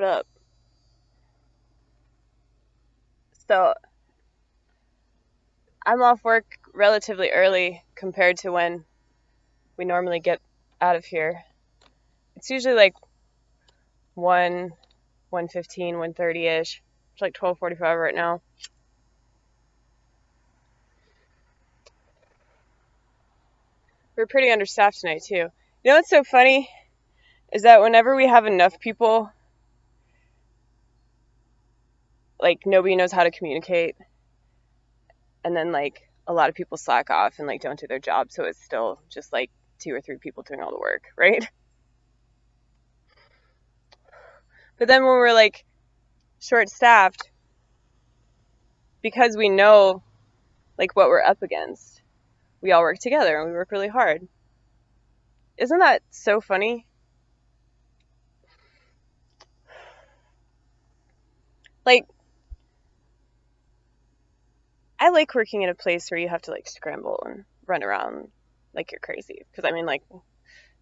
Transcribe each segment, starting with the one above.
What up? So, I'm off work relatively early compared to when we normally get out of here. It's usually like 1, 1:15, 1:30-ish. It's like 12:45 right now. We're pretty understaffed tonight, too. You know what's so funny? Is that whenever we have enough people, like, nobody knows how to communicate. And then, like, a lot of people slack off and, like, don't do their job. So it's still just, like, 2 or 3 people doing all the work, right? But then when we're, like, short-staffed, because we know, like, what we're up against, we all work together and we work really hard. Isn't that so funny? Like, I like working in a place where you have to, like, scramble and run around like you're crazy. Because, I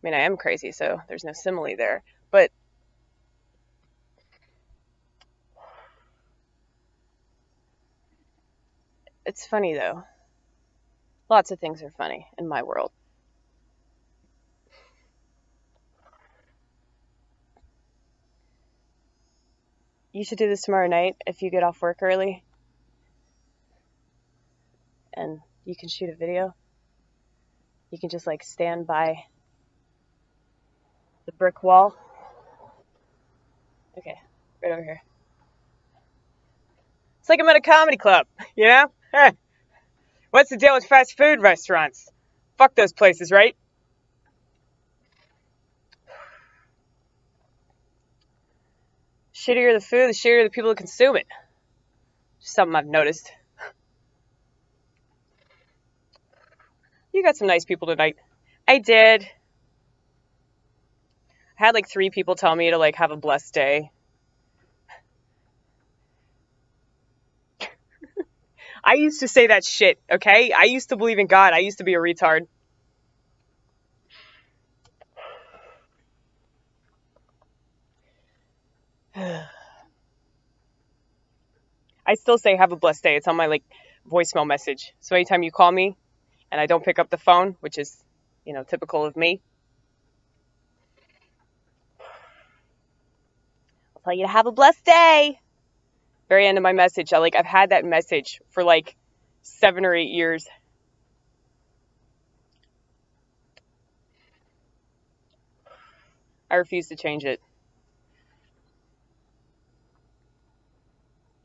am crazy, so there's no simile there. But it's funny, though. Lots of things are funny in my world. You should do this tomorrow night if you get off work early. And you can shoot a video. You can just, like, stand by the brick wall. Okay, right over here. It's like I'm at a comedy club, you know? What's the deal with fast food restaurants? Fuck those places, right? Shittier the food, the shittier the people who consume it. Just something I've noticed. You got some nice people tonight. I did. I had like 3 people tell me to like have a blessed day. I used to say that shit, okay? I used to believe in God. I used to be a retard. I still say have a blessed day. It's on my like voicemail message. So anytime you call me and I don't pick up the phone, which is, typical of me, I'll tell you to have a blessed day. Very end of my message. I've had that message for like 7 or 8 years. I refuse to change it.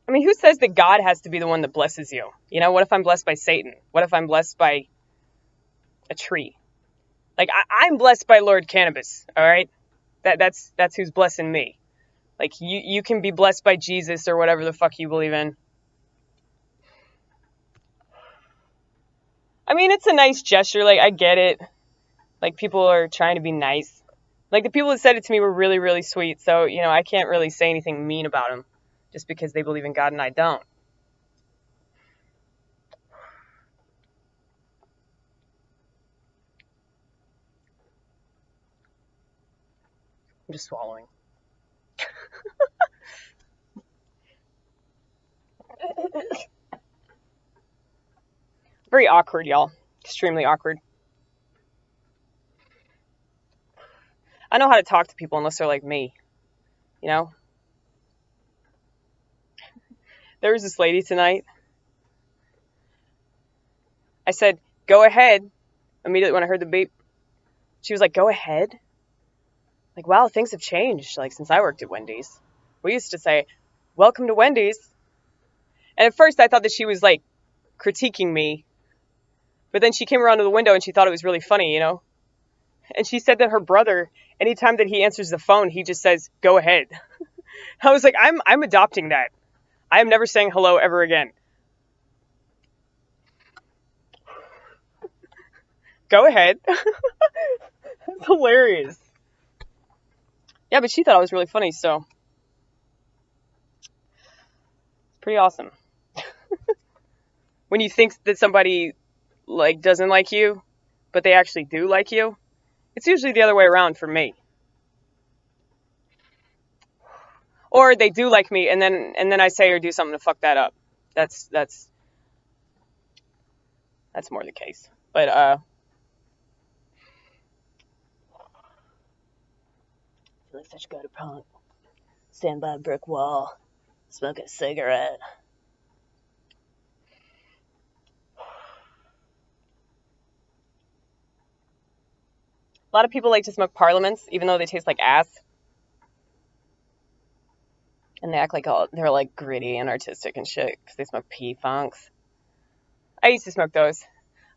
I mean, who says that God has to be the one that blesses you? What if I'm blessed by Satan? What if I'm blessed by a tree? Like, I'm blessed by Lord Cannabis, all right? That's who's blessing me. Like, you can be blessed by Jesus or whatever the fuck you believe in. I mean, it's a nice gesture. Like, I get it. Like, people are trying to be nice. Like, the people that said it to me were really, really sweet. So, I can't really say anything mean about them just because they believe in God and I don't. I'm just swallowing. Very awkward, y'all. Extremely awkward. I know how to talk to people unless they're like me. There was this lady tonight. I said, go ahead. Immediately when I heard the beep. She was like, go ahead? Like, wow, things have changed, like, since I worked at Wendy's. We used to say, welcome to Wendy's. And at first I thought that she was, like, critiquing me. But then she came around to the window and she thought it was really funny, And she said that her brother, anytime that he answers the phone, he just says, go ahead. I was like, I'm adopting that. I am never saying hello ever again. Go ahead. That's hilarious. Yeah, but she thought it was really funny, so it's pretty awesome. When you think that somebody, like, doesn't like you, but they actually do like you, it's usually the other way around for me. or they do like me, and then I say or do something to fuck that up. That's more the case. But feel like such a gutter punk. Stand by a brick wall, smoking a cigarette. A lot of people like to smoke parliaments, even though they taste like ass. And they act like they're like gritty and artistic and shit because they smoke pfunks. I used to smoke those.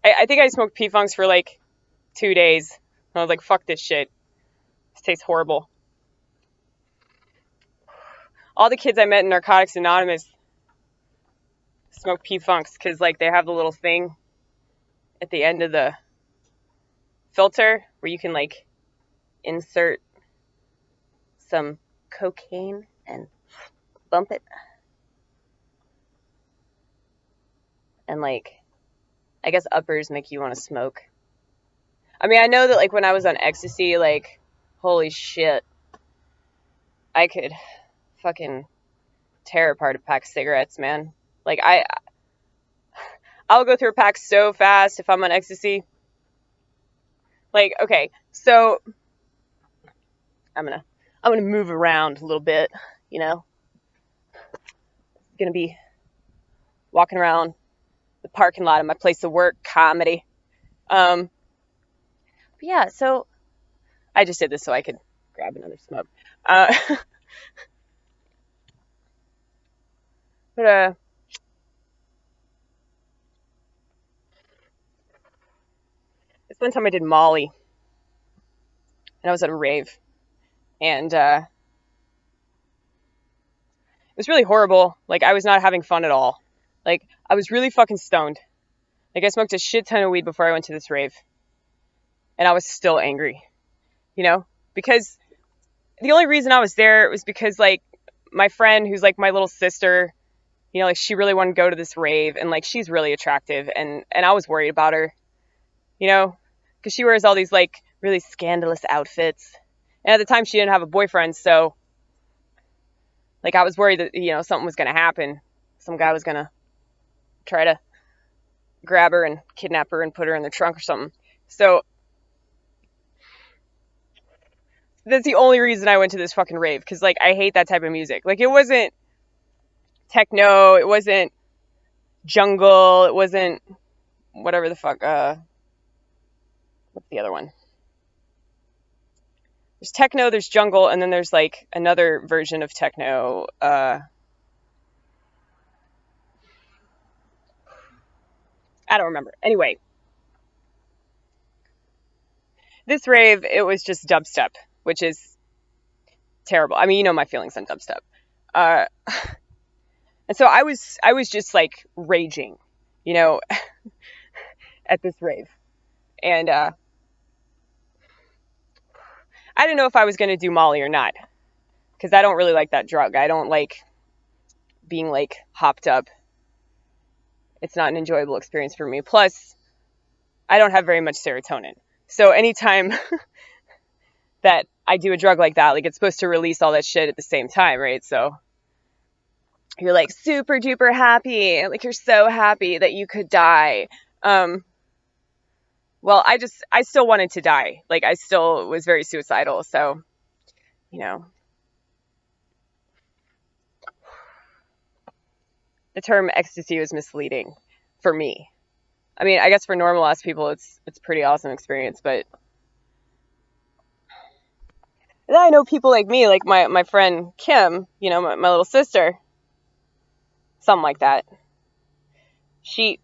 I think I smoked pfunks for like 2 days. I was like, fuck this shit. This tastes horrible. All the kids I met in Narcotics Anonymous smoke pfunks because like they have the little thing at the end of the filter where you can like insert some cocaine and bump it. And like, I guess uppers make you want to smoke. I mean, I know that like when I was on ecstasy, like, holy shit, I could fucking tear apart a pack of cigarettes, man. Like I'll go through a pack so fast if I'm on ecstasy. Like, okay, so I'm gonna move around a little bit, you know. Gonna be walking around the parking lot of my place of work, comedy. But yeah, so I just did this so I could grab another smoke. But this one time I did Molly, and I was at a rave, and it was really horrible. Like, I was not having fun at all. Like, I was really fucking stoned. Like, I smoked a shit ton of weed before I went to this rave, and I was still angry, you know, because the only reason I was there was because, like, my friend, who's like my little sister, you know, like, she really wanted to go to this rave, and like, she's really attractive, and I was worried about her, you know, because she wears all these like really scandalous outfits, and at the time she didn't have a boyfriend, so like, I was worried that, you know, something was gonna happen. Some guy was gonna try to grab her and kidnap her and put her in the trunk or something. So that's the only reason I went to this fucking rave, because like, I hate that type of music. Like, it wasn't techno, it wasn't jungle, it wasn't whatever the fuck, what's the other one? There's techno, there's jungle, and then there's like another version of techno, I don't remember. Anyway, this rave, it was just dubstep, which is terrible. I mean, you know my feelings on dubstep. And so I was just like raging, you know, at this rave. And I didn't know if I was going to do Molly or not, because I don't really like that drug. I don't like being like hopped up. It's not an enjoyable experience for me. Plus, I don't have very much serotonin. So anytime that I do a drug like that, like, it's supposed to release all that shit at the same time, right? So you're like super duper happy. Like, you're so happy that you could die. Well, I still wanted to die. Like, I still was very suicidal. So, you know, the term ecstasy was misleading for me. I mean, I guess for normal ass people, it's a pretty awesome experience, but and then I know people like me, like my friend Kim, you know, my little sister, something like that. She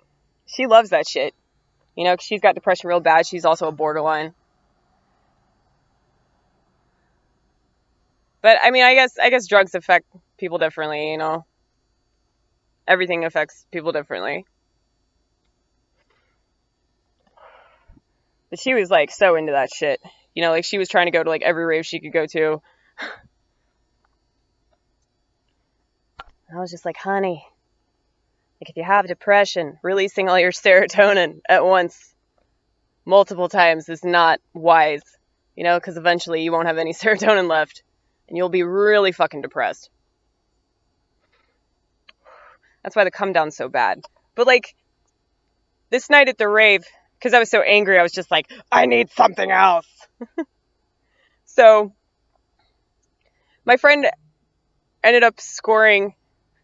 loves that shit. You know, 'cause she's got depression real bad. She's also a borderline. But I mean, I guess drugs affect people differently, you know. Everything affects people differently. But she was like so into that shit. You know, like, she was trying to go to like every rave she could go to. I was just like, honey, like, if you have depression, releasing all your serotonin at once, multiple times, is not wise, you know, because eventually you won't have any serotonin left, and you'll be really fucking depressed. That's why the come down's so bad. But like this night at the rave, because I was so angry, I was just like, I need something else. So my friend ended up scoring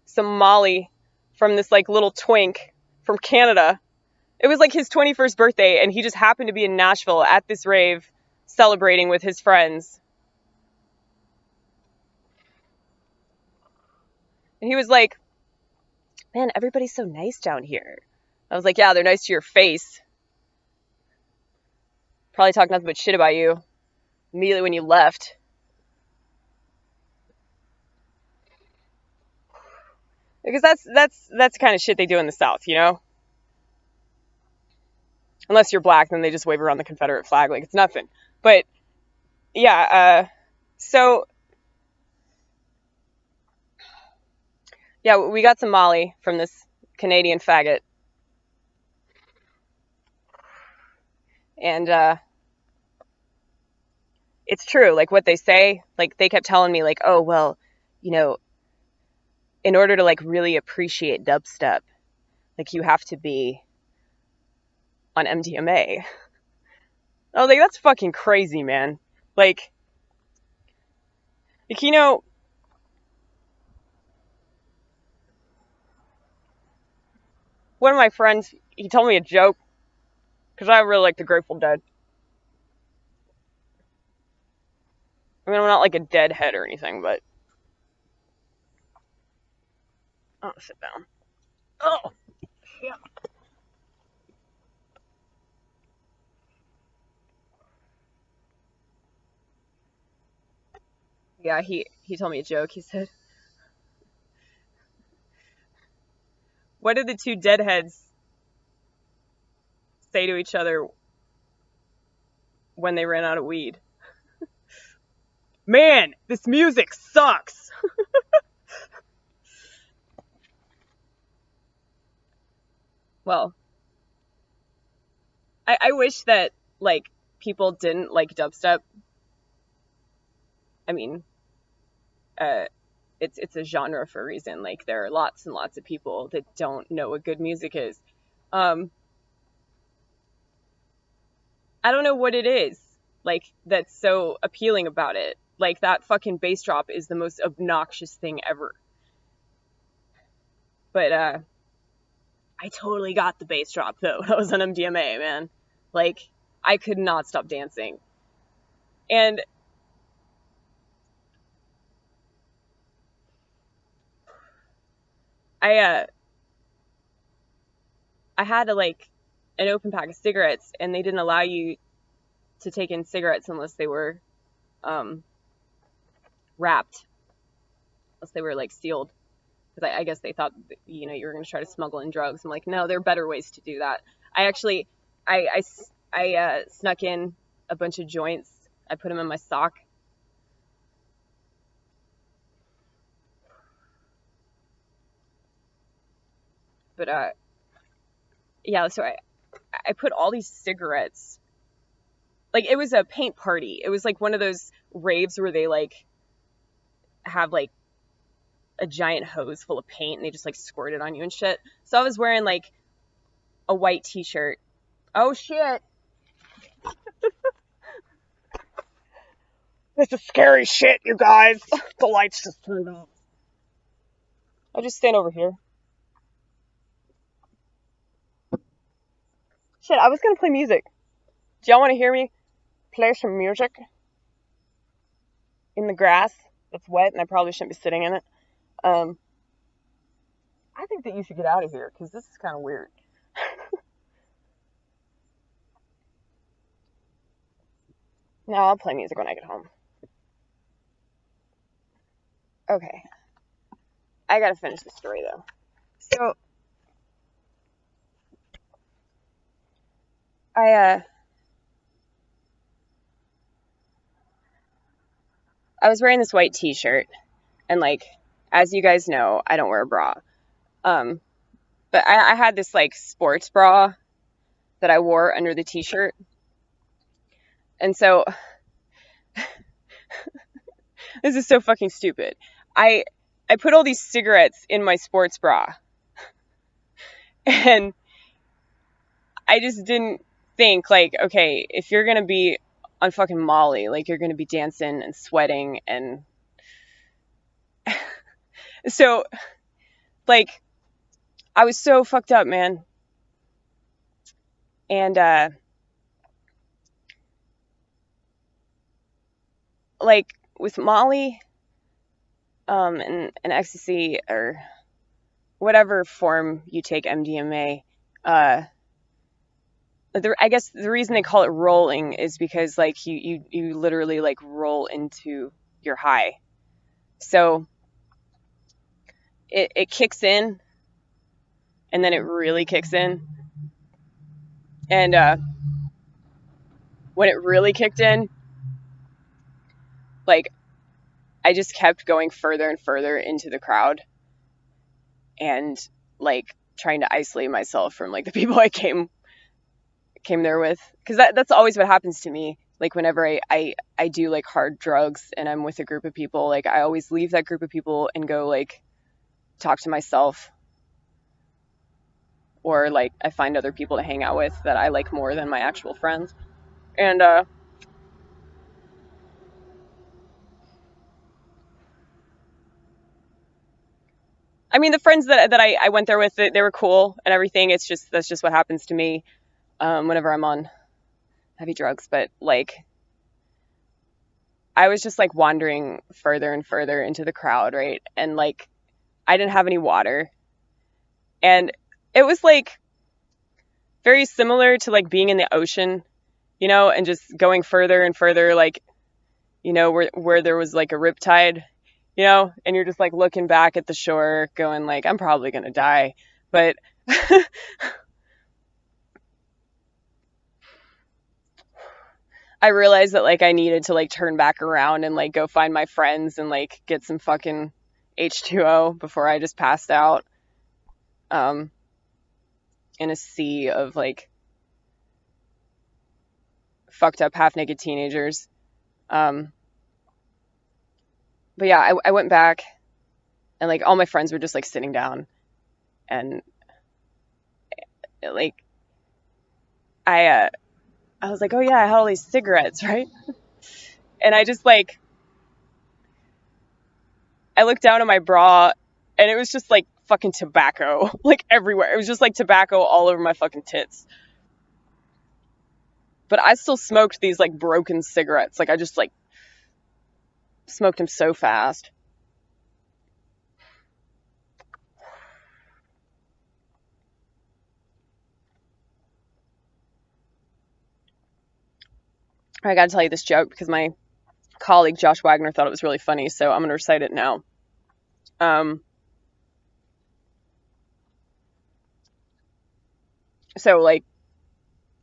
some Molly from this like little twink from Canada. It was like his 21st birthday, and he just happened to be in Nashville at this rave celebrating with his friends. And he was like, man, everybody's so nice down here. I was like, yeah, they're nice to your face. Probably talk nothing but shit about you immediately when you left. Because that's the kind of shit they do in the South, you know? Unless you're black, then they just wave around the Confederate flag like it's nothing. But, yeah, so, yeah, we got some Molly from this Canadian faggot. And, it's true, like what they say, like they kept telling me like, oh, well, you know, in order to like really appreciate dubstep, like you have to be on mdma. I was like, that's fucking crazy, man. Like you know, one of my friends, he told me a joke, because I really like the Grateful Dead. I mean, I'm not like a deadhead or anything, but oh, sit down. Oh, yeah. Yeah, he told me a joke. He said, what did the two deadheads say to each other when they ran out of weed? Man, this music sucks. Well, I wish that like people didn't like dubstep. I mean, it's a genre for a reason. Like there are lots and lots of people that don't know what good music is. I don't know what it is like that's so appealing about it. Like that fucking bass drop is the most obnoxious thing ever. But I totally got the bass drop though. That was on mdma, man. Like I could not stop dancing. And I had to like an open pack of cigarettes, and they didn't allow you to take in cigarettes unless they were wrapped, unless they were like sealed. Because I guess they thought that, you know, you were going to try to smuggle in drugs. I'm like, no, there are better ways to do that. I actually, I snuck in a bunch of joints. I put them in my sock. But yeah, so I put all these cigarettes. Like it was a paint party. It was like one of those raves where they like have like a giant hose full of paint and they just like squirt it on you and shit. So I was wearing like a white t-shirt. Oh shit. This is scary shit, you guys. The lights just turned off. I'll just stand over here. Shit, I was gonna play music. Do y'all want to hear me play some music in the grass that's wet and I probably shouldn't be sitting in it? I think that you should get out of here because this is kind of weird. No, I'll play music when I get home. Okay. I gotta finish the story though. So, I was wearing this white t-shirt, and like, as you guys know, I don't wear a bra. But I had this like sports bra that I wore under the t-shirt. And so, this is so fucking stupid. I put all these cigarettes in my sports bra. And I just didn't think, like, okay, if you're gonna be on fucking Molly, like, you're gonna be dancing and sweating, and so, like, I was so fucked up, man. And like with Molly, and ecstasy, or whatever form you take, MDMA, I guess the reason they call it rolling is because, like, you literally, like, roll into your high. So it kicks in, and then it really kicks in. And when it really kicked in, like, I just kept going further and further into the crowd, and, like, trying to isolate myself from, like, the people I came there with, because that's always what happens to me. Like, whenever I do, like, hard drugs and I'm with a group of people, like, I always leave that group of people and go, like, talk to myself, or, like, I find other people to hang out with that I like more than my actual friends. And I mean, the friends that I went there with, they were cool and everything. That's just what happens to me whenever I'm on heavy drugs. But, like, I was just, like, wandering further and further into the crowd, right? And, like, I didn't have any water. And it was, like, very similar to, like, being in the ocean, and just going further and further, like, where there was, like, a riptide, and you're just, like, looking back at the shore going, like, I'm probably going to die. But I realized that, like, I needed to, like, turn back around and, like, go find my friends and, like, get some fucking H2O before I just passed out in a sea of, like, fucked up half naked teenagers. But yeah, I went back, and, like, all my friends were just, like, sitting down, and, like, I was like, oh yeah, I had all these cigarettes, right? And I just, like, I looked down at my bra, and it was just, like, fucking tobacco, like, everywhere. It was just, like, tobacco all over my fucking tits. But I still smoked these, like, broken cigarettes. Like, I just, like, smoked them so fast. I gotta tell you this joke because my colleague Josh Wagner thought it was really funny, so I'm gonna recite it now. So, like,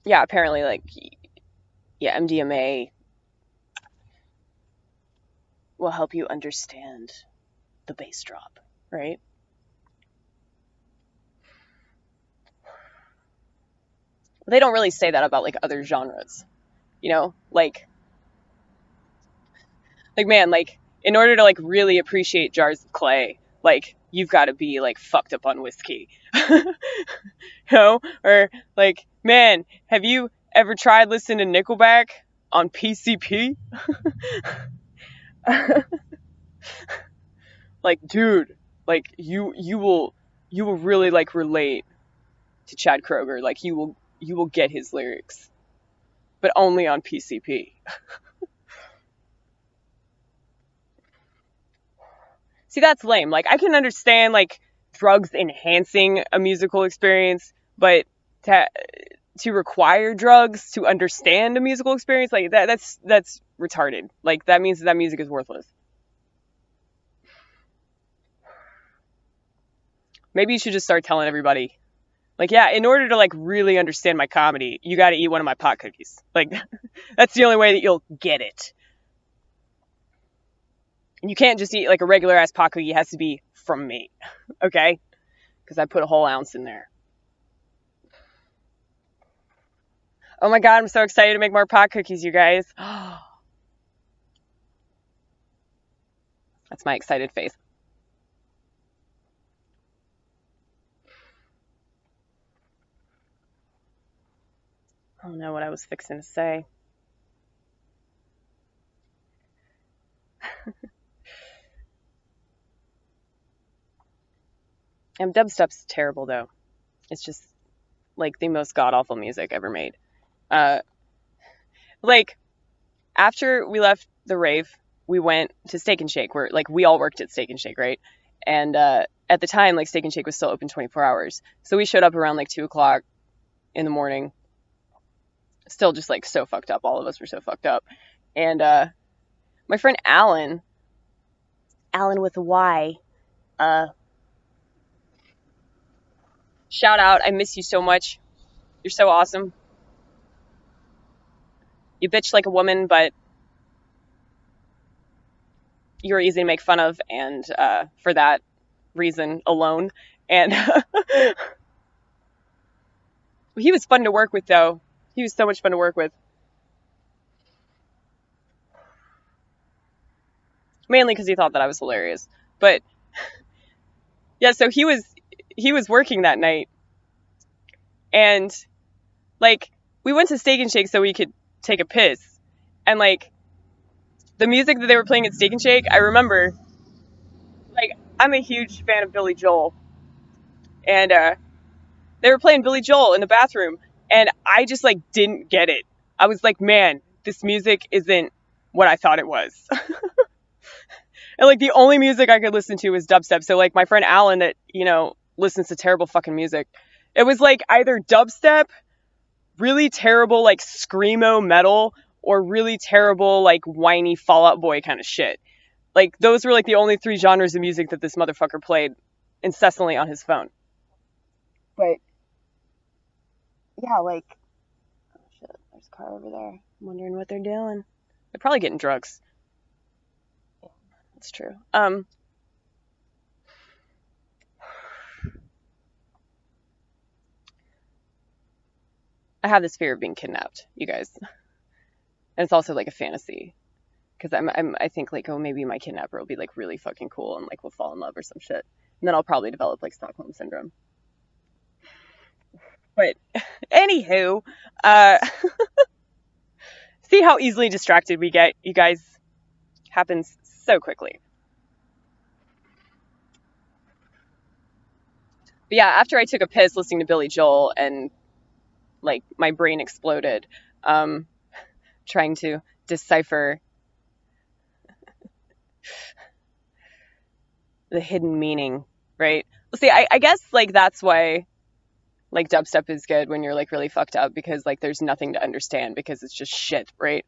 yeah, apparently, like, yeah, MDMA will help you understand the bass drop, right? They don't really say that about, like, other genres, like, man, like, in order to, like, really appreciate Jars of Clay, like, you've got to be, like, fucked up on whiskey. Or, like, man, have you ever tried listening to Nickelback on PCP? Like, dude, like, you will really, like, relate to Chad Kroeger. Like, you will get his lyrics, but only on PCP. See, that's lame. Like, I can understand, like, drugs enhancing a musical experience, but to require drugs to understand a musical experience, like, that's retarded. Like, that means that music is worthless. Maybe you should just start telling everybody, like, yeah, in order to, like, really understand my comedy, you got to eat one of my pot cookies. Like, that's the only way that you'll get it. And you can't just eat, like, a regular ass pot cookie. It has to be from me, okay? Because I put a whole ounce in there. Oh my god, I'm so excited to make more pot cookies, you guys. That's my excited face. don't know what I was fixing to say. And dubstep's terrible, though. It's just, like, the most god-awful music ever made. Like, after we left the rave, we went to Steak and Shake, where, like, we all worked at Steak and Shake, right? And at the time, like, Steak and Shake was still open 24 hours. So we showed up around, like, 2 o'clock in the morning. Still just, like, so fucked up. All of us were so fucked up. And my friend Alan with a Y, shout out, I miss you so much. You're so awesome. You bitch like a woman, but you're easy to make fun of, and for that reason alone. And he was fun to work with, though. He was so much fun to work with. Mainly because he thought that I was hilarious. But yeah, so he was working that night. And like, we went to Steak and Shake so we could take a piss. And like, the music that they were playing at Steak and Shake, I remember, like, I'm a huge fan of Billy Joel. And they were playing Billy Joel in the bathroom. And I just, like, didn't get it. I was like, man, this music isn't what I thought it was. And, like, the only music I could listen to was dubstep. So, like, my friend Alan that, you know, listens to terrible fucking music. It was, like, either dubstep, really terrible, like, screamo metal, or really terrible, like, whiny Fall Out Boy kind of shit. Like, those were, like, the only 3 genres of music that this motherfucker played incessantly on his phone. But, yeah, like, oh shit, there's a car over there. I'm wondering what they're doing. They're probably getting drugs. Yeah, that's true. I have this fear of being kidnapped, you guys. And it's also, like, a fantasy. Because I think, like, oh, maybe my kidnapper will be, like, really fucking cool and, like, we'll fall in love or some shit. And then I'll probably develop, like, Stockholm Syndrome. But, anywho, see how easily distracted we get, you guys? Happens so quickly. But yeah, after I took a piss listening to Billy Joel and, like, my brain exploded, trying to decipher the hidden meaning, right? Well, see, I guess, like, that's why, like, dubstep is good when you're, like, really fucked up, because, like, there's nothing to understand, because it's just shit, right?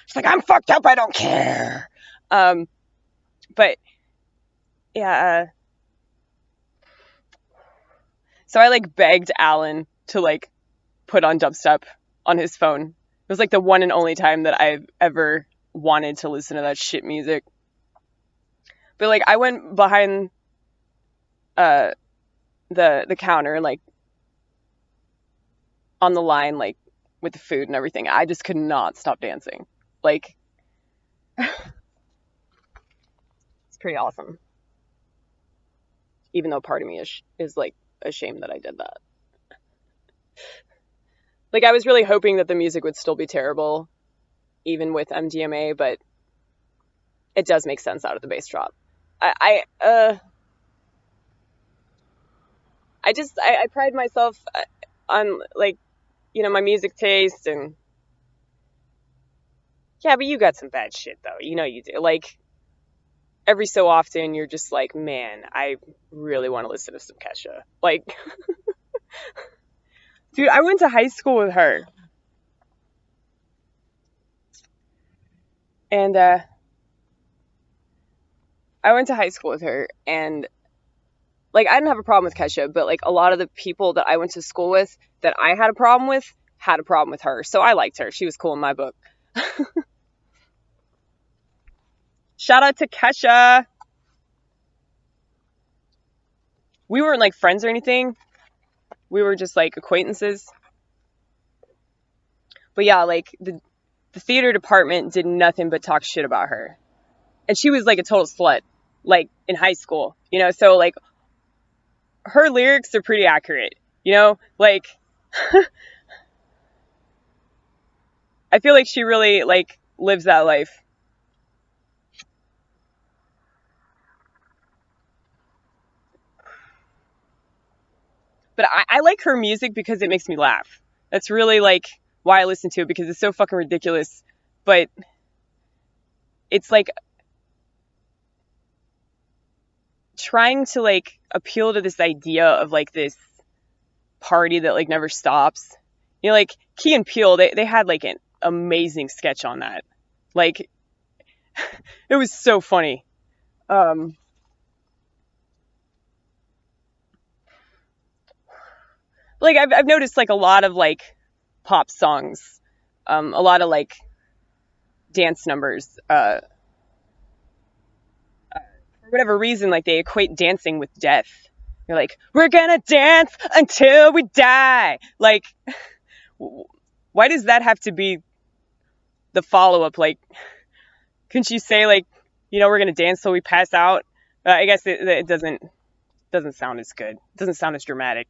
It's like, I'm fucked up, I don't care. But, yeah, so I, like, begged Alan to, like, put on dubstep on his phone. It was, like, the one and only time that I've ever wanted to listen to that shit music. But, like, I went behind the counter, like, on the line, like, with the food and everything. I just could not stop dancing. Like, it's pretty awesome. Even though part of me is like, ashamed that I did that. Like, I was really hoping that the music would still be terrible, even with MDMA, but it does make sense out of the bass drop. I pride myself on, like, you know, my music taste, and yeah, but you got some bad shit, though. You know you do. Like, every so often, you're just like, man, I really want to listen to some Kesha. Like, dude, I went to high school with her. And, I went to high school with her, and, like, I didn't have a problem with Kesha, but, like, a lot of the people that I went to school with that I had a problem with her. So I liked her. She was cool in my book. Shout out to Kesha. We weren't, like, friends or anything. We were just, like, acquaintances. But yeah, like, the theater department did nothing but talk shit about her. And she was, like, a total slut, like, in high school, you know? So, like, her lyrics are pretty accurate, you know? Like, I feel like she really like lives that life. But I like her music because it makes me laugh. That's really like why I listen to it, because it's so fucking ridiculous. But it's like trying to like appeal to this idea of like this party that like never stops. You know, like Key and Peele, they had like an amazing sketch on that. Like it was so funny. Um, like I've noticed like a lot of like pop songs, a lot of like dance numbers. For whatever reason, like they equate dancing with death. They're like, we're gonna dance until we die. Like, why does that have to be the follow up? Like, couldn't you say like, you know, we're gonna dance till we pass out? I guess it doesn't sound as good. It doesn't sound as dramatic.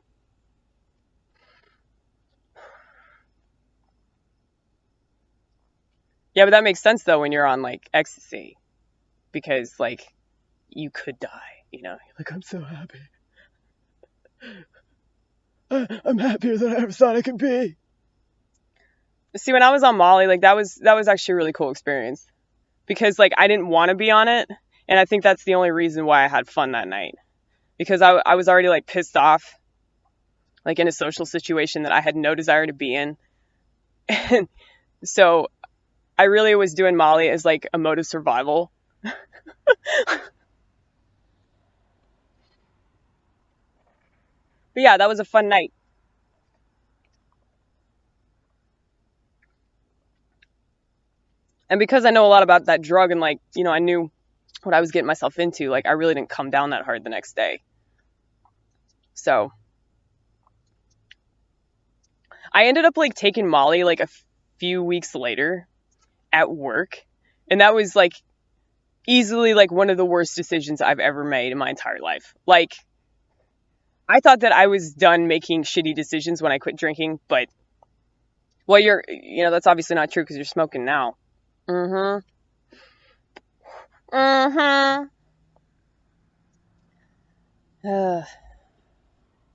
Yeah, but that makes sense though when you're on like ecstasy, because like you could die. You know, like I'm so happy. I'm happier than I ever thought I could be. See, when I was on Molly, like that was actually a really cool experience, because like I didn't want to be on it, and I think that's the only reason why I had fun that night, because I was already like pissed off, like in a social situation that I had no desire to be in, and so I really was doing Molly as like a mode of survival. But yeah, that was a fun night. And because I know a lot about that drug, and like, you know, I knew what I was getting myself into, like I really didn't come down that hard the next day. So I ended up like taking Molly like a few weeks later at work. And that was like easily like one of the worst decisions I've ever made in my entire life. Like I thought that I was done making shitty decisions when I quit drinking, but well, you know, that's obviously not true because you're smoking now. Mm-hmm. Mm-hmm.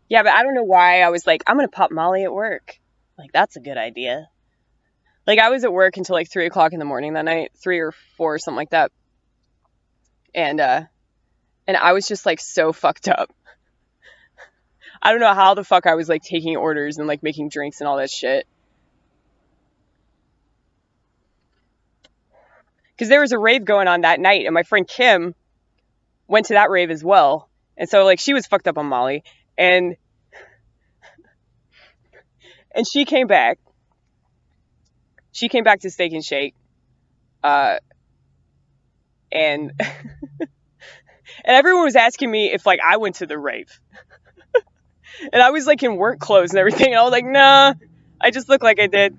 Yeah, but I don't know why I was like, I'm gonna pop Molly at work. Like that's a good idea. Like I was at work until like 3 o'clock in the morning that night, 3 or 4, something like that, and I was just like so fucked up. I don't know how the fuck I was like taking orders and like making drinks and all that shit. Because there was a rave going on that night, and my friend Kim went to that rave as well. And so like she was fucked up on Molly, and she came back. She came back to Steak and Shake, uh, and and everyone was asking me if like I went to the rave, and I was like in work clothes and everything, and I was like, nah, I just look like I did.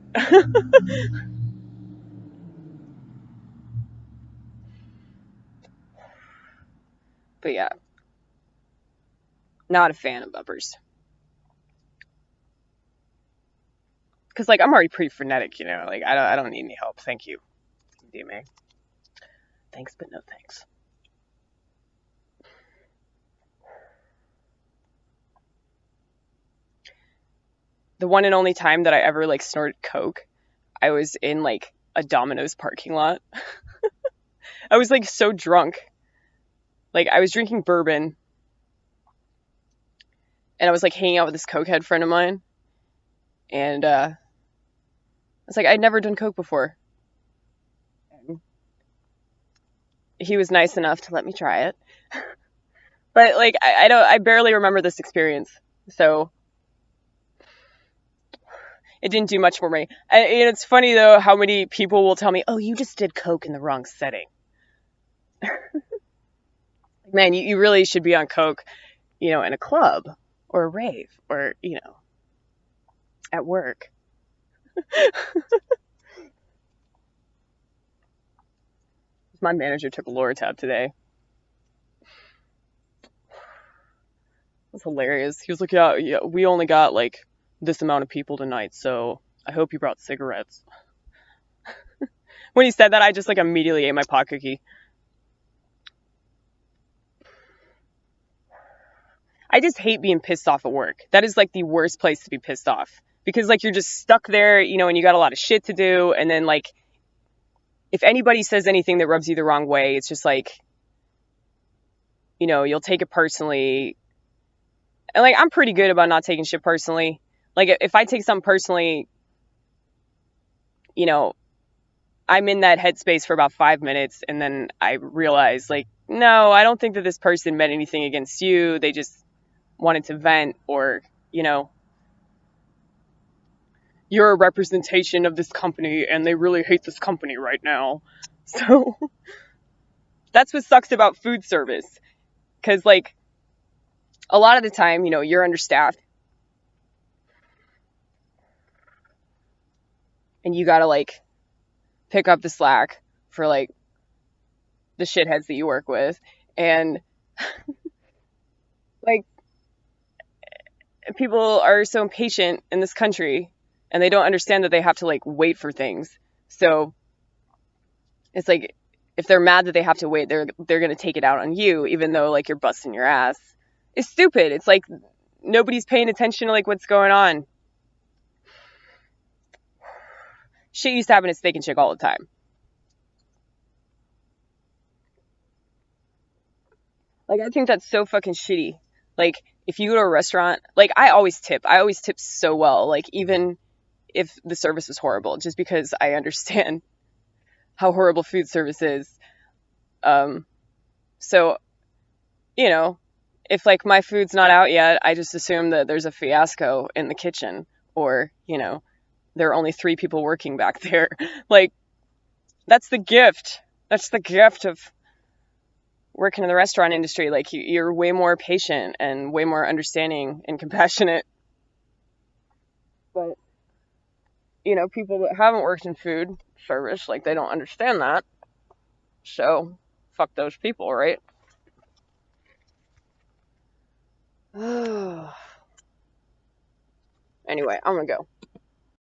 But yeah, not a fan of uppers. Because like I'm already pretty frenetic, you know. Like I don't need any help. Thank you, mdma. Thanks, but no thanks. The one and only time that I ever like snorted coke, I was in like a Domino's parking lot. I was like so drunk. Like I was drinking bourbon, and I was like hanging out with this cokehead friend of mine, and I was like, I'd never done coke before. And he was nice enough to let me try it. But like I barely remember this experience. So it didn't do much for me. And it's funny though how many people will tell me, "Oh, you just did coke in the wrong setting." Man, you really should be on coke, you know, in a club or a rave or, you know, at work. My manager took a Loratab today. It was hilarious. He was like, yeah, we only got like this amount of people tonight, so I hope you brought cigarettes. When he said that, I just like immediately ate my pot cookie. I just hate being pissed off at work. That is like the worst place to be pissed off because like you're just stuck there, you know, and you got a lot of shit to do. And then like if anybody says anything that rubs you the wrong way, it's just like, you know, you'll take it personally. And like I'm pretty good about not taking shit personally. Like if I take something personally, you know, I'm in that headspace for about 5 minutes and then I realize like, no, I don't think that this person meant anything against you. They just wanted to vent, or, you know, you're a representation of this company and they really hate this company right now. So that's what sucks about food service. Cause like a lot of the time, you know, you're understaffed and you gotta like pick up the slack for like the shitheads that you work with. And like people are so impatient in this country and they don't understand that they have to like wait for things. So it's like if they're mad that they have to wait, they're going to take it out on you even though like you're busting your ass. It's stupid. It's like nobody's paying attention to like what's going on. Shit used to happen at Steak and Chick all the time. Like I think that's so fucking shitty. Like if you go to a restaurant, like I always tip so well, like even if the service is horrible, just because I understand how horrible food service is. So, you know, if like my food's not out yet, I just assume that there's a fiasco in the kitchen, or, you know, there are only 3 people working back there. Like that's the gift. That's the gift of working in the restaurant industry. Like you're way more patient and way more understanding and compassionate. But, you know, people that haven't worked in food service, like they don't understand that. So fuck those people, right? Anyway, I'm gonna go.